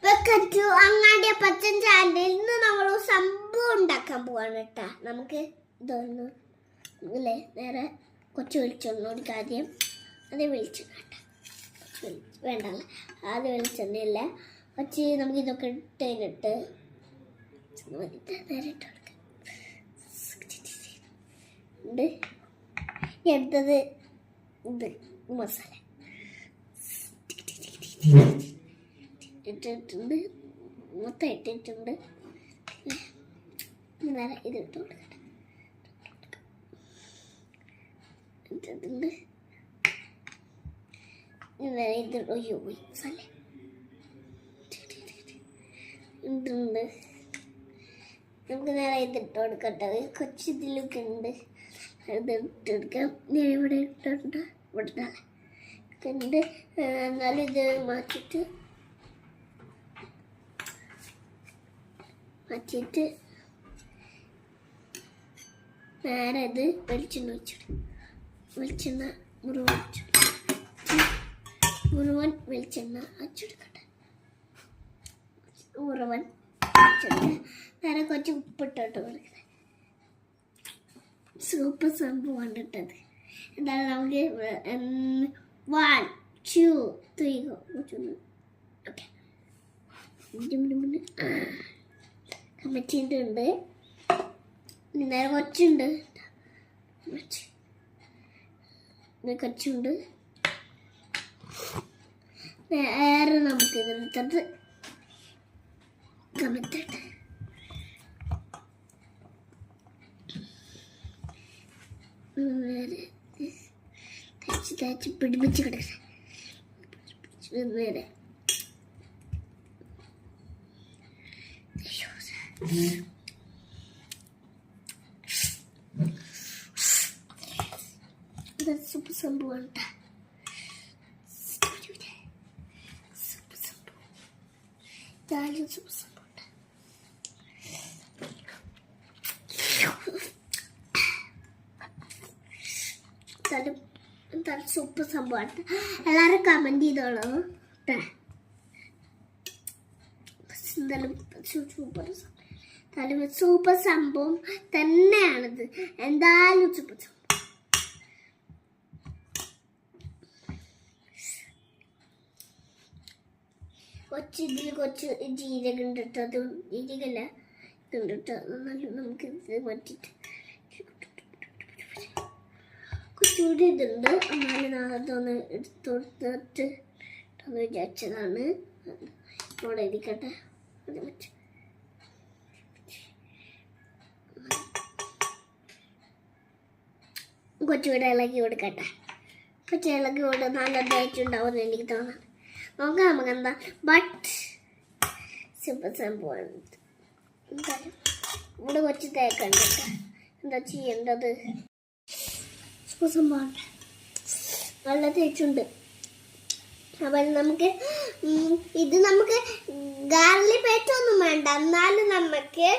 അങ്ങാടിയ പച്ചൻ ചാനലിൽ നിന്ന് നമ്മൾ സംഭവം ഉണ്ടാക്കാൻ പോവാണ് കേട്ടാ. നമുക്ക് ഇതൊന്ന് അല്ലേ നേരെ കൊച്ചു വെളിച്ചെണ്ണ ആദ്യം അത് വെളിച്ചെണ്ണ കേട്ടാ. വേണ്ടല്ല ആദ്യം വെളിച്ചെണ്ണയല്ല കൊച്ച് നമുക്ക് ഇതൊക്കെ ഇട്ട് നേരെ ഇട്ട് കൊടുക്കാം. എടുത്തത് ഇത് മസാല ഇട്ടിട്ടുണ്ട്, മൊത്തം ഇട്ടിട്ടുണ്ട്. നേരെ ഇത് ഇട്ട് കൊടുക്കട്ടെ. ഇട്ടിട്ടുണ്ട് നേരെ ഇത് ഒയ്യോ മസാല ഇട്ടുണ്ട്. നമുക്ക് നേരെ ഇതിട്ട് കൊടുക്കട്ടെ. കൊച്ചു ഇതിലൊക്കെ ഉണ്ട്, ഇത് ഇട്ടെടുക്കാം. ഞാൻ ഇവിടെ ഇട്ടുണ്ട്, ഇവിടെ ഉണ്ട്. എന്നാലും ഇത് മാറ്റിയിട്ട് നേരെ ഇത് വെളിച്ചെണ്ണ വെച്ചിട്ട് വെളിച്ചെണ്ണ മുഴുവൻ വെളിച്ചെണ്ണ വെച്ചെടുക്കട്ടെ. മുഴുവൻ നേരെ കുറച്ച് ഉപ്പിട്ടോട്ട് കൊടുക്കട്ടെ. സൂപ്പർ സംഭവം ഇട്ടത്. എന്താണ് നമുക്ക് 1 2 3 ഓക്കെ കമ്മറ്റിട്ടുണ്ട്. നേരെ കൊച്ചുണ്ട്, കൊച്ചുണ്ട്. നേരെ നമുക്ക് ഇതിനകത്ത് കമത്തിട്ട് നേരെ തേച്ച് പിടിപ്പിച്ച് കിടക്കട്ടെ. നേരെ സൂപ്പർ സംഭവം സൂപ്പർ സംഭവം. എന്തായാലും സൂപ്പർ സംഭവമാണ്. എല്ലാവരും കമന്റ് ചെയ്തോളൂ. എന്തായാലും സൂപ്പർ സംഭവം തന്നെയാണിത്. എന്തായാലും സൂപ്പർ സംഭവം. ഇതിൽ കുറച്ച് ജീരകം ഉണ്ടിട്ട്, അത് ജീരകല്ല ഇതുണ്ടിട്ട് എന്നാലും നമുക്ക് ഇത് മാറ്റിയിട്ട് കുറച്ചുകൂടി ഇതുണ്ട്. എന്നാലും അതൊന്ന് എടുത്തൊടുത്തിട്ട് വിചാരിച്ചതാണ്. ഇവിടെ ഇരിക്കട്ടെ. അത് വെച്ച് കുറച്ചുകൂടെ ഇളക്കി കൊടുക്കട്ടെ. കുറച്ച് ഇളക്കി കൊടുത്ത് നല്ലതായിട്ടുണ്ടാവുമെന്ന് എനിക്ക് തോന്നുന്നത്. നോക്കാം നമുക്ക് എന്താ. ബട്ട് സൂപ്പർ സംഭവമാണ്. എന്തായാലും ഇവിടെ കുറച്ച് തേക്കണ്ട. എന്താ ചെയ്യേണ്ടത്? സൂപ്പർ സംഭവമാണ്, നല്ല തേച്ചുണ്ട്. അപ്പം നമുക്ക് ഇത് നമുക്ക് ഗാർലിക് പേറ്റൊന്നും വേണ്ട, എന്നാലും നമുക്ക്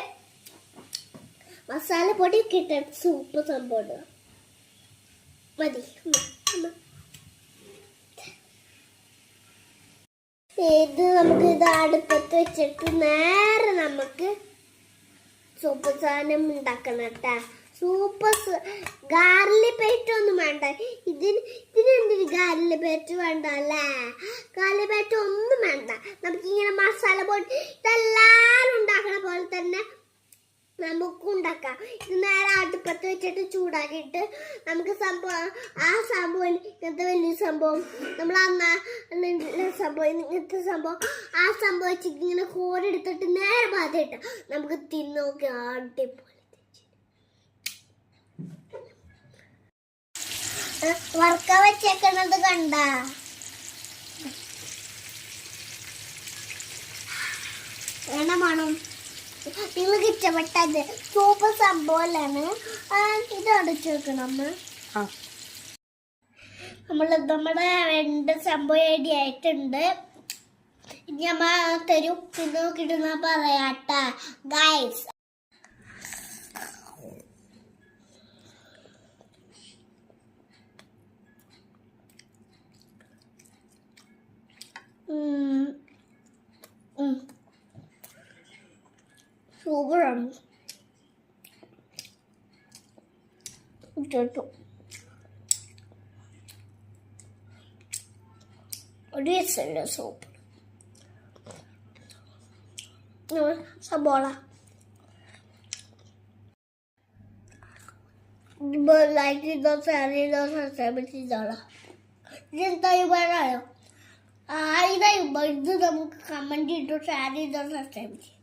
മസാലപ്പൊടി കിട്ടും. സൂപ്പർ സംഭവം മതി. ഇത് നമുക്ക് ഇത് അടുപ്പത്ത് വെച്ചിട്ട് നേരെ നമുക്ക് സൂപ്പർ സാധനം ഉണ്ടാക്കണം കേട്ടാ. സൂപ്പർ ഗാർലിക് പേറ്റ് ഒന്നും വേണ്ട. ഇതിനെന്തൊരു ഗാർലിക് പേറ്റ് വേണ്ട അല്ലേ? ഗാർലിക് പേറ്റ് ഒന്നും വേണ്ട. നമുക്കിങ്ങനെ മസാല പൊടി ഇതെല്ലാവരും ഉണ്ടാക്കണ പോലെ തന്നെ നമുക്കും ഉണ്ടാക്കാം. ഇത് നേരെ അടുപ്പത്ത് വെച്ചിട്ട് ചൂടാക്കിയിട്ട് നമുക്ക് സംഭവം ആ സംഭവം ഇങ്ങനത്തെ വലിയ സംഭവം നമ്മൾ സംഭവം ഇങ്ങനത്തെ സംഭവം ആ സംഭവം വെച്ചിട്ട് ഇങ്ങനെ കോരെടുത്തിട്ട് നേരെ പാതിട്ട് നമുക്ക് തിന്നോക്കി അടിപൊളി. വറുക്ക വെച്ചേക്കണത് കണ്ട വേണമാണോ? നിങ്ങൾക്ക് ഇഷ്ടപ്പെട്ടത് സൂപ്പർ സംഭവമാണ്. ഇത് അടച്ചു വെക്കണം. നമ്മുടെ 2 സംഭവം റെഡി ആയിട്ടുണ്ട്. ഇനി അമ്മ തരും, പിന്നെ നോക്കിട്ട് പറയാട്ടാ ഗൈസ്. സൂപ്പറാണ് ഇട്ടു ഒരു രസമില്ല സൂപ്പ് സബോള ലൈക്ക് ചെയ്തോ ഷെയർ ചെയ്തോ സബ്സ്ക്രൈബ് ചെയ്തോളാം ഇതെന്തായി പറയായോ ആയിരം ഇത് നമുക്ക് കമന്റ് ചെയ്തോ ഷെയർ ചെയ്തോ സബ്സ്ക്രൈബ് ചെയ്യാം